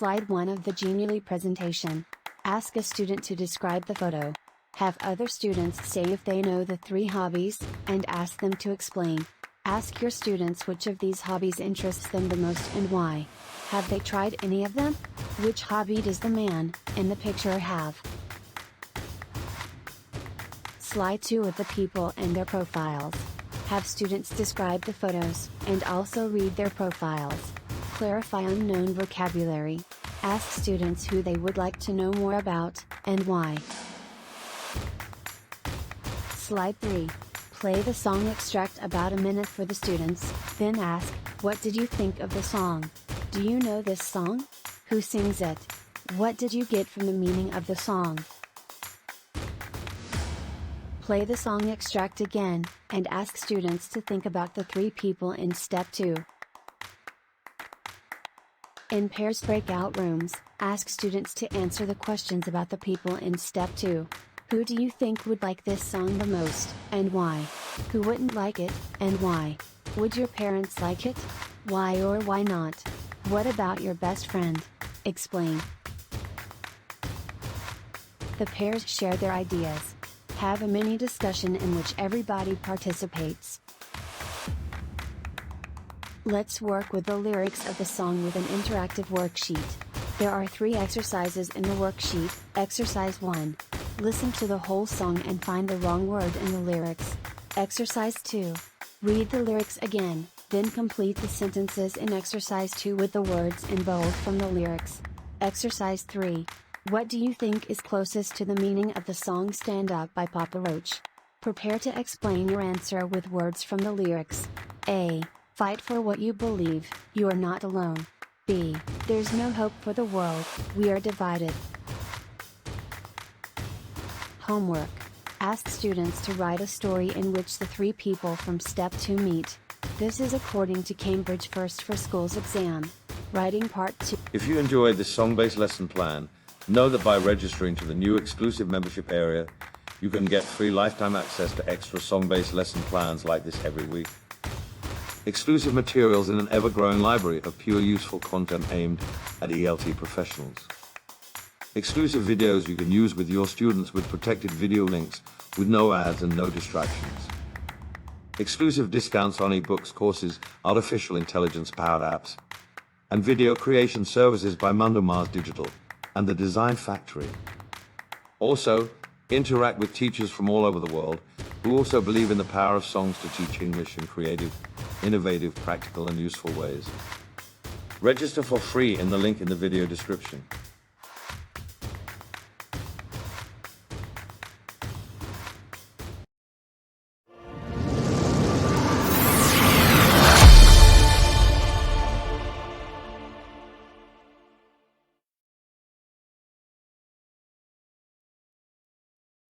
Slide 1 of the Genially presentation. Ask a student to describe the photo. Have other students say if they know the 3 hobbies, and ask them to explain. Ask your students which of these hobbies interests them the most and why. Have they tried any of them? Which hobby does the man in the picture have? Slide 2 of the people and their profiles. Have students describe the photos, and also read their profiles. Clarify unknown vocabulary. Ask students who they would like to know more about, and why. Slide 3. Play the song extract about a minute for the students, then ask, what did you think of the song? Do you know this song? Who sings it? What did you get from the meaning of the song? Play the song extract again, and ask students to think about the 3 people in Step 2. In pairs breakout rooms, ask students to answer the questions about the people in Step 2. Who do you think would like this song the most, and why? Who wouldn't like it, and why? Would your parents like it? Why or why not? What about your best friend? Explain. The pairs share their ideas. Have a mini discussion in which everybody participates. Let's work with the lyrics of the song with an interactive worksheet. There are 3 exercises in the worksheet. Exercise 1. Listen to the whole song and find the wrong word in the lyrics. Exercise 2. Read the lyrics again, then complete the sentences in Exercise 2 with the words in bold from the lyrics. Exercise 3. What do you think is closest to the meaning of the song Stand Up by Papa Roach? Prepare to explain your answer with words from the lyrics. A. Fight for what you believe, you are not alone. B. There's no hope for the world, we are divided. Homework. Ask students to write a story in which the 3 people from Step 2 meet. This is according to Cambridge First for Schools exam. Writing Part 2. If you enjoyed this song-based lesson plan, know that by registering to the new exclusive membership area, you can get free lifetime access to extra song-based lesson plans like this every week. Exclusive materials in an ever-growing library of pure useful content aimed at ELT professionals. Exclusive videos you can use with your students with protected video links with no ads and no distractions. Exclusive discounts on ebooks, courses, artificial intelligence-powered apps, and video creation services by Mundo Mars Digital and the Design Factory. Also, interact with teachers from all over the world who also believe in the power of songs to teach English in creative, innovative, practical, and useful ways. Register for free in the link in the video description.